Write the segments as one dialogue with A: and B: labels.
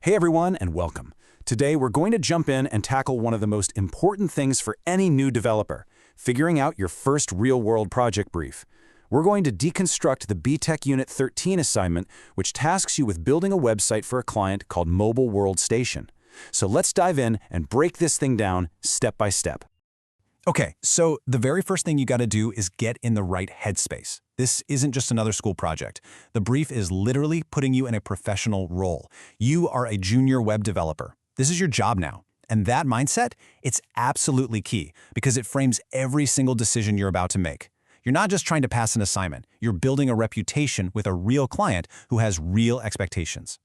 A: Hey everyone, and welcome. Today we're going to jump in and tackle one of the most important things for any new developer, figuring out your first real-world project brief. We're going to deconstruct the BTech U13 assignment, which tasks you with building a website for a client called Mobile World Station. So let's dive in and break this thing down step by step.
B: Okay, so the very first thing you got to do is get in the right headspace. This isn't just another school project. The brief is literally putting you in a professional role. You are a junior web developer. This is your job now. And that mindset, it's absolutely key because it frames every single decision you're about to make. You're not just trying to pass an assignment. You're building a reputation with a real client who has real expectations.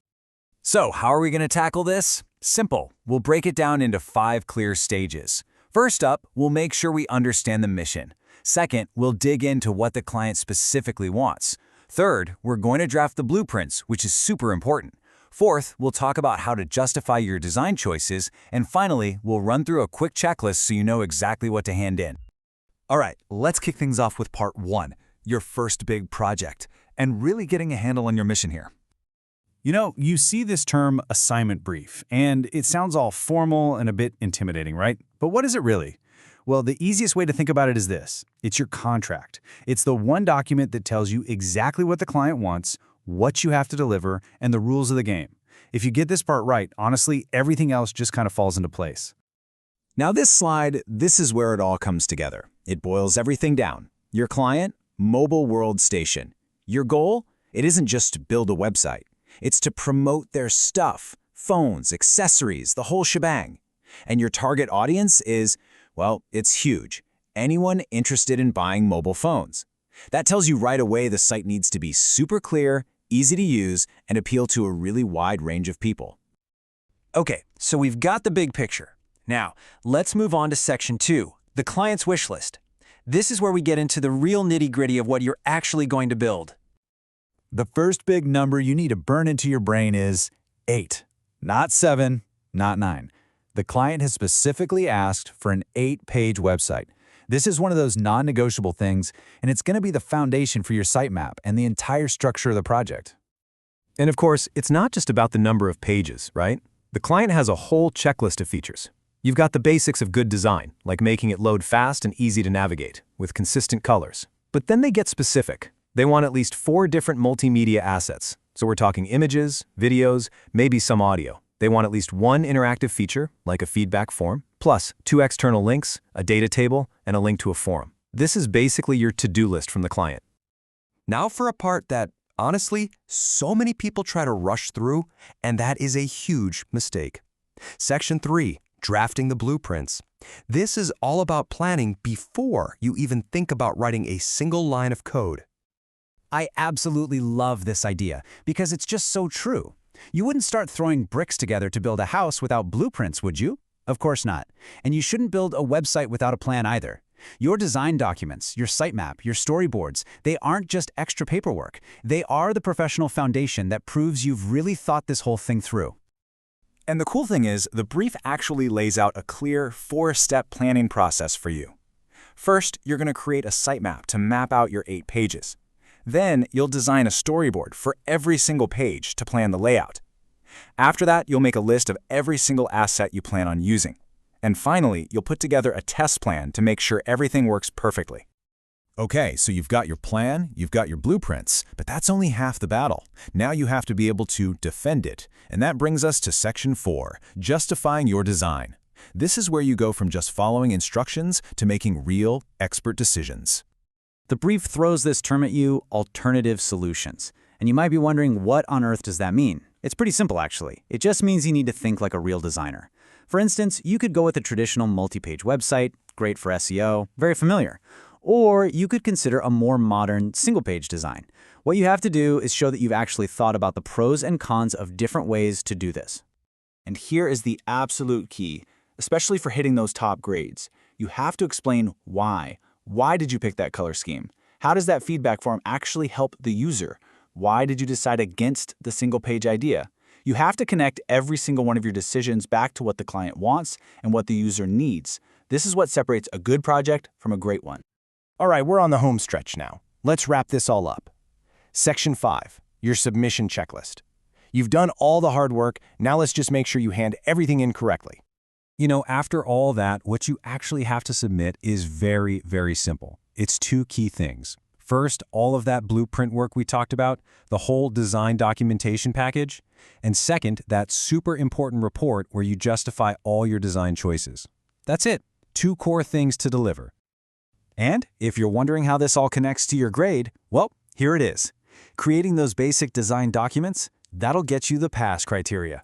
C: So, how are we going to tackle this? Simple. We'll break it down into 5 clear stages. First up, we'll make sure we understand the mission. Second, we'll dig into what the client specifically wants. Third, we're going to draft the blueprints, which is super important. Fourth, we'll talk about how to justify your design choices. And finally, we'll run through a quick checklist so you know exactly what to hand in.
D: All right, let's kick things off with part 1, your first big project, and really getting a handle on your mission here.
A: You know, you see this term assignment brief, and it sounds all formal and a bit intimidating, right? But what is it really? Well, the easiest way to think about it is this. It's your contract. It's the one document that tells you exactly what the client wants, what you have to deliver, and the rules of the game. If you get this part right, honestly, everything else just kind of falls into place.
B: Now this slide, this is where it all comes together. It boils everything down. Your client, Mobile World Station. Your goal? It isn't just to build a website. It's to promote their stuff, phones, accessories, the whole shebang. And your target audience is, well, it's huge. Anyone interested in buying mobile phones. That tells you right away the site needs to be super clear, easy to use, and appeal to a really wide range of people.
C: Okay, so we've got the big picture. Now, let's move on to section 2, the client's wish list. This is where we get into the real nitty-gritty of what you're actually going to build.
D: The first big number you need to burn into your brain is 8. Not 7, not 9. The client has specifically asked for an 8-page website. This is one of those non-negotiable things, and it's going to be the foundation for your sitemap and the entire structure of the project.
E: And of course, it's not just about the number of pages, right? The client has a whole checklist of features. You've got the basics of good design, like making it load fast and easy to navigate, with consistent colors. But then they get specific. They want at least 4 different multimedia assets. So we're talking images, videos, maybe some audio. They want at least 1 interactive feature, like a feedback form, plus 2 external links, a data table, and a link to a forum. This is basically your to-do list from the client.
F: Now for a part that, honestly, so many people try to rush through, and that is a huge mistake. Section 3, drafting the blueprints. This is all about planning before you even think about writing a single line of code.
B: I absolutely love this idea because it's just so true. You wouldn't start throwing bricks together to build a house without blueprints, would you? Of course not. And you shouldn't build a website without a plan either. Your design documents, your sitemap, your storyboards, they aren't just extra paperwork. They are the professional foundation that proves you've really thought this whole thing through.
C: And the cool thing is, the brief actually lays out a clear 4-step planning process for you. First, you're going to create a sitemap to map out your 8 pages. Then, you'll design a storyboard for every single page to plan the layout. After that, you'll make a list of every single asset you plan on using. And finally, you'll put together a test plan to make sure everything works perfectly.
D: Okay, so you've got your plan, you've got your blueprints, but that's only half the battle. Now you have to be able to defend it. And that brings us to section 4, justifying your design. This is where you go from just following instructions to making real, expert decisions.
B: The brief throws this term at you, alternative solutions. And you might be wondering, what on earth does that mean? It's pretty simple, actually. It just means you need to think like a real designer. For instance, you could go with a traditional multi-page website, great for SEO, very familiar. Or you could consider a more modern single-page design. What you have to do is show that you've actually thought about the pros and cons of different ways to do this.
C: And here is the absolute key, especially for hitting those top grades. You have to explain why. Why did you pick that color scheme? How does that feedback form actually help the user? Why did you decide against the single-page idea? You have to connect every single one of your decisions back to what the client wants and what the user needs. This is what separates a good project from a great one.
F: All right, we're on the home stretch now. Let's wrap this all up. Section 5, your submission checklist. You've done all the hard work, now let's just make sure you hand everything in correctly.
C: You know, after all that, what you actually have to submit is very, very simple. It's two key things. First, all of that blueprint work we talked about, the whole design documentation package. And second, that super important report where you justify all your design choices. That's it. Two core things to deliver.
A: And if you're wondering how this all connects to your grade, well, here it is. Creating those basic design documents, that'll get you the pass criteria.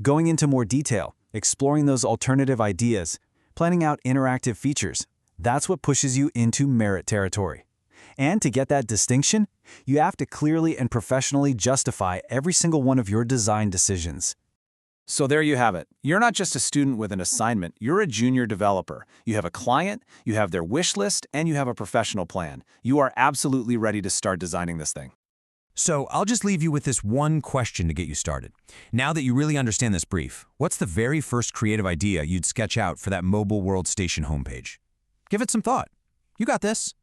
A: Going into more detail, exploring those alternative ideas, planning out interactive features, that's what pushes you into merit territory. And to get that distinction, you have to clearly and professionally justify every single one of your design decisions.
D: So there you have it. You're not just a student with an assignment, you're a junior developer. You have a client, you have their wish list, and you have a professional plan. You are absolutely ready to start designing this thing.
G: So I'll just leave you with this one question to get you started. Now that you really understand this brief, what's the very first creative idea you'd sketch out for that mobile world station homepage? Give it some thought. You got this.